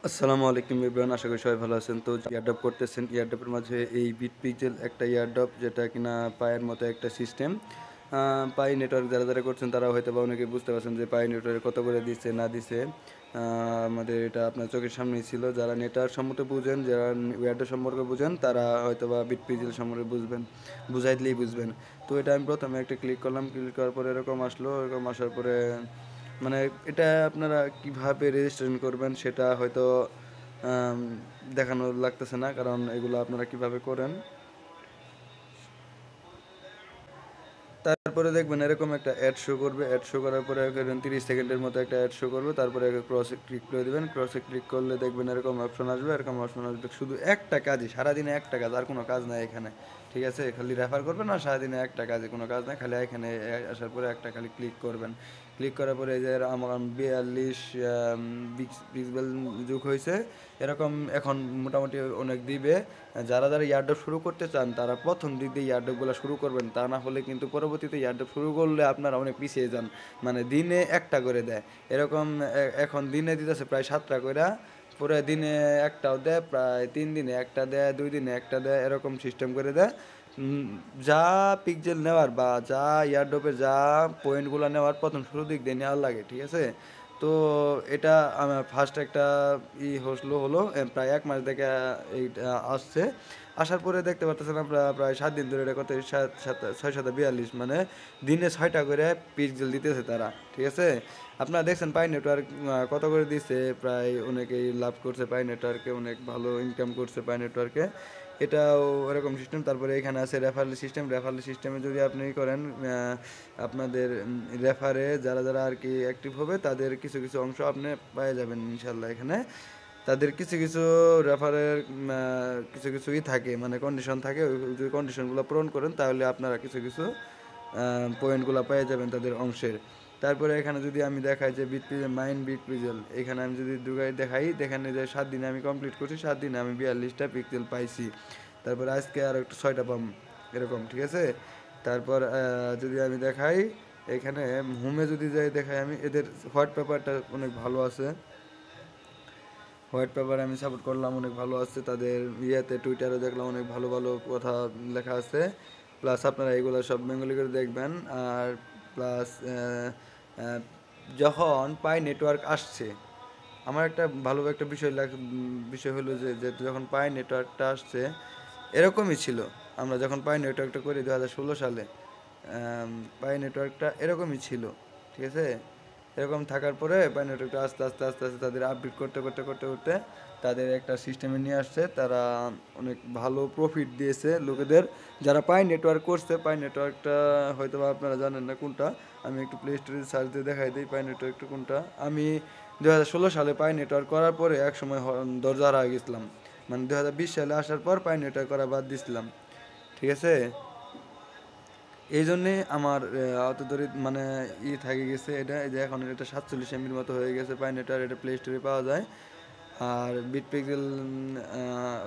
আসসালামু আলাইকুম এভরিওয়ান, আশা করি সবাই ভালো আছেন। তো ইয়ারড্রপ করতেছেন, ইয়ারড্রপের মাঝে এই বিট পিক্সেল একটা ইয়ারড্রপ, যেটা কিনা পায়ের মতো একটা সিস্টেম। পাই নেটওয়ার্ক যারা করছেন তারা হয়তো বা অনেকে বুঝতে পারছেন যে পাই নেটওয়ার্ক কত করে দিচ্ছে না দিচ্ছে। আমাদের এটা আপনার চোখের সামনেই ছিল। যারা নেটওয়ার্ক সম্পর্কে বুঝেন, যারা ইয়ারড্রপ সম্পর্কে বুঝেন, তারা হয়তো বা বিট পিক্সেল সম্পর্কে বুঝবেন, বুঝাই দিলেই বুঝবেন। তো এটা আমি প্রথমে একটা ক্লিক করলাম, ক্লিক করার পরে এরকম আসলো। এরকম আসার পরে মানে এটা আপনারা কিভাবে রেজিস্ট্রেশন করবেন সেটা হয়তো আম, দেখানো লাগতেছে না, কারণ এগুলো আপনারা কিভাবে করেন। তারপরে দেখবেন এরকম একটা অ্যাড শো করবে। অ্যাড শো করার পরে 30 সেকেন্ডের মতো একটা অ্যাড শো করবে। তারপরে ক্রসে ক্লিক করে দেবেন। ক্রসে ক্লিক করলে দেখবেন এরকম অপশন আসবে। এরকম অপশন আসবে, শুধু একটা কাজই, সারাদিনে একটা কাজ, আর কোনো কাজ নাই এখানে। ঠিক আছে, খালি রেফার করবেন আর সারাদিনে একটা কাজে, কোনো কাজ নাই, খালি এখানে আসার পরে একটা খালি ক্লিক করবেন। ক্লিক করার পরে এই যে আমার 42 পিক্সেল যুগ হয়েছে এরকম এখন মোটামুটি অনেক দিবে। যারা ইয়ারড্রপ শুরু করতে চান তারা প্রথম দিক দিয়ে ইয়ারড্রপগুলো শুরু করবেন, তা না হলে কিন্তু পরবর্তীতে ইয়ারড্রপ শুরু করলে আপনারা অনেক পিছিয়ে যান। মানে দিনে একটা করে দেয় এরকম। এখন দিনে দিতেছে প্রায় 7টা করে, পুরো দিনে একটাও দেয়, প্রায় 3 দিনে একটা দেয়, 2 দিনে একটা দেয়, এরকম সিস্টেম করে দেয়। যা পিকজেল নেওয়ার বা যা ইয়ারড্রপের যা পয়েন্টগুলো নেওয়ার প্রথম শুরু দিক দিয়ে নেওয়ার লাগে, ঠিক আছে। তো এটা আমার ফার্স্ট একটা হলো প্রায় 1 মাস থেকে এইটা আসছে। আসার পরে দেখতে পারতেছেন আমরা প্রায় 7 দিন ধরে এটা করতে, 6 7 42, মানে দিনে 6টা করে পিক্সেল দিতেছে তারা, ঠিক আছে। আপনারা দেখছেন পাই নেটওয়ার্ক কত করে দিচ্ছে, প্রায় অনেকেই লাভ করছে পাই নেটওয়ার্কে, অনেক ভালো ইনকাম করছে পাই নেটওয়ার্কে। এটাও এরকম সিস্টেম। তারপরে এখানে আছে রেফারেল সিস্টেম। রেফারেল সিস্টেমে যদি আপনি করেন, আপনাদের রেফারে যারা আর কি অ্যাক্টিভ হবে তাদের কিছু কিছু অংশ আপনি পেয়ে যাবেন ইনশাল্লাহ এখানে। তাদের কিছু কিছু রেফারের কিছু কিছুই থাকে, মানে কন্ডিশন থাকে, ওই যদি কন্ডিশনগুলো পূরণ করেন তাহলে আপনারা কিছু কিছু পয়েন্টগুলো পেয়ে যাবেন তাদের অংশের। তারপরে এখানে যদি আমি দেখাই যে bit pixel main bit pixel, এখানে আমি যদি দুগাই দেখাই, দেখেন যে 7 দিনে আমি কমপ্লিট করছি, 7 দিনে আমি 42টা পিক্সেল পাইছি। তারপরে আজকে আর একটু 6টা পাম, এরকম, ঠিক আছে। তারপর যদি আমি দেখাই এখানে হোমে যদি যাই, দেখাই আমি এদের হোয়াইট পেপারটা অনেক ভালো আছে। হোয়াইট পেপার আমি সাপোর্ট করলাম, অনেক ভালো আছে তাদের। ইয়েতে টুইটারে দেখলাম অনেক ভালো ভালো কথা লেখা আছে। প্লাস আপনারা এগুলো সব বেঙ্গলি করে দেখবেন। আর প্লাস যখন পাই নেটওয়ার্ক আসছে, আমার একটা ভালো একটা বিষয় হলো যে যখন পাই নেটওয়ার্কটা আসছে এরকমই ছিল। আমরা যখন পাই নেটওয়ার্কটা করি 2016 সালে, পাই নেটওয়ার্কটা এরকমই ছিল, ঠিক আছে। এরকম থাকার পরে পাই নেটওয়ার্কটা আস্তে আস্তে আস্তে আস্তে তাদের আপডেট করতে করতে করতে করতে তাদের একটা সিস্টেমে নিয়ে আসছে। তারা অনেক ভালো প্রফিট দিয়েছে লোকেদের, যারা পাই নেটওয়ার্ক করছে। পাই নেটওয়ার্কটা হয়তো বা আপনারা জানেন না কোনটা। আমি একটু প্লে স্টোরে সার্চ দিয়ে দেখাই দিই পাই নেটওয়ার্কটা কোনটা। আমি 2016 সালে পাই নেটওয়ার্ক করার পরে এক সময় দরজা হারিয়ে গেছিলাম। মানে 2020 সালে আসার পর পাই নেটওয়ার্ক করা বাদ দিছিলাম, ঠিক আছে। এই জন্যে আমার অত দরিদ মানে থাকে গেছে এটা, এই যে এখন এটা 47 MB মতো হয়ে গেছে পাই নেটওয়ার্ক, এটা প্লে স্টোরে পাওয়া যায়। আর বিট পিক্সেল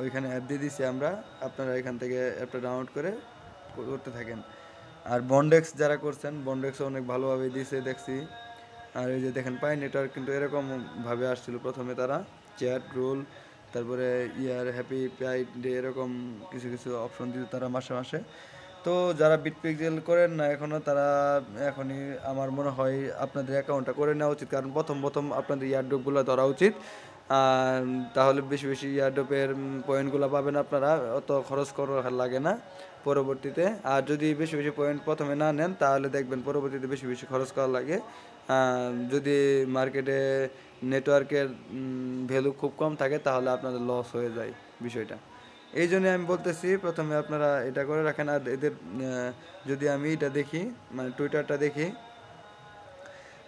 ওইখানে অ্যাপ দিয়ে দিছি আমরা, আপনারা এখান থেকে অ্যাপটা ডাউনলোড করে করতে থাকেন। আর বন্ডেক্স যারা করছেন, বন্ডেক্সও অনেক ভালোভাবে দিছে দেখছি। আর এই যে দেখেন পাই নেটওয়ার্ক কিন্তু এরকমভাবে আসছিল প্রথমে, তারা চ্যাট রোল, তারপরে ইয়ার হ্যাপি পাই ডে, এরকম কিছু কিছু অপশন দিত তারা মাসে মাসে। তো যারা বিট পিক্সেল করেন না এখনও, তারা এখনই আমার মনে হয় আপনাদের অ্যাকাউন্টটা করে নেওয়া উচিত, কারণ প্রথম প্রথম আপনাদের ইয়ারড্রপগুলো ধরা উচিত। আর তাহলে বেশি বেশি ইয়ারড্রপের পয়েন্টগুলো পাবেন আপনারা, অত খরচ করা লাগে না পরবর্তীতে। আর যদি বেশি বেশি পয়েন্ট প্রথমে না নেন তাহলে দেখবেন পরবর্তীতে বেশি বেশি খরচ করা লাগে। যদি মার্কেটে নেটওয়ার্কের ভ্যালু খুব কম থাকে তাহলে আপনাদের লস হয়ে যায় বিষয়টা। এই জন্য আমি বলতেছি প্রথমে আপনারা এটা করে রাখেন। আর এদের যদি আমি এটা দেখি, মানে টুইটারটা দেখি,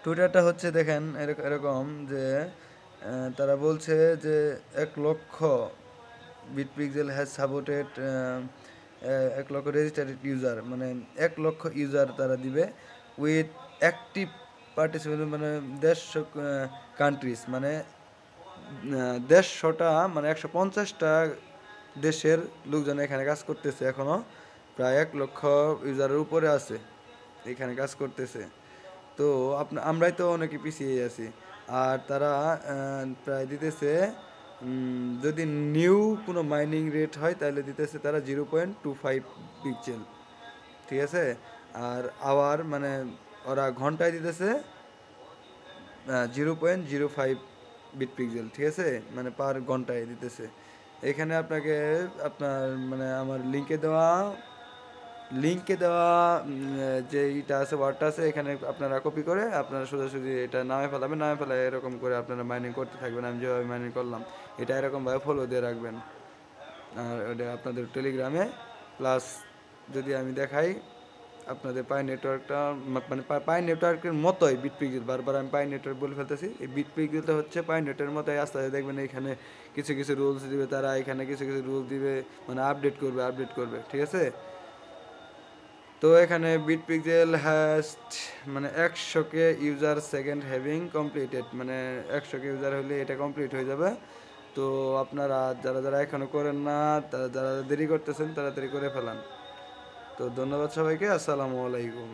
টুইটারটা হচ্ছে দেখেন এরকম যে তারা বলছে যে 1 লক্ষ বিট পিক্সেল হ্যাজ সাপোর্টেড 1 লক্ষ রেজিস্টার্ড ইউজার, মানে 1 লক্ষ ইউজার তারা দিবে উইথ অ্যাক্টিভ পার্টিসিপেট, মানে 150 কান্ট্রিজ, মানে 150টা, মানে 150টা দেশের লোকজন এখানে কাজ করতেছে এখনও। প্রায় 1 লক্ষ ইউজারের উপরে আছে এখানে কাজ করতেছে। তো আমরাই তো অনেকে পিছিয়ে আছি। আর তারা প্রায় দিতেছে যদি নিউ কোনো মাইনিং রেট হয় তাহলে দিতেছে তারা 0.25 পিক্সেল, ঠিক আছে। আর আওয়ার মানে ওরা ঘন্টায় দিতেছে 0.05 বিট পিক্সেল, ঠিক আছে, মানে পার ঘন্টায় দিতেছে। এখানে আপনাকে আপনার মানে আমার লিঙ্কে দেওয়া যে ইটা আছে, ওয়ার্ডটা আছে, এখানে আপনারা কপি করে আপনারা সোজাসুজি এটা নামে ফেলাবেন, নামে ফেলায় এরকম করে আপনারা মাইনিং করতে থাকবেন। আমি যেভাবে মাইনিং করলাম এটা এরকমভাবে ফলো দিয়ে রাখবেন। আর ওটা আপনাদের টেলিগ্রামে প্লাস যদি আমি দেখাই আপনাদের পাই নেটওয়ার্কটা, মানে পাই নেটওয়ার্কের মতোই বিট পিক্সেল, বারবার আমি পাই নেটওয়ার্ক বলে ফেলতেছি, এই বিট পিক্সেলটা হচ্ছে পাই নেটওয়ার্কের মতোই। আস্তে আস্তে দেখবেন এখানে কিছু কিছু রুলস দিবে তারা, এখানে কিছু কিছু রুলস দিবে, মানে আপডেট করবে, ঠিক আছে। তো এখানে বিট পিক্সেল হ্যাজ মানে 100K user second having completed, মানে 100K ইউজার হলে এটা কমপ্লিট হয়ে যাবে। তো আপনারা যারা যারা এখনও করেন না, তারা যারা দেরি করতেছেন তাড়াতাড়ি করে ফেলান। তো ধন্যবাদ সবাইকে, আসসালামু আলাইকুম।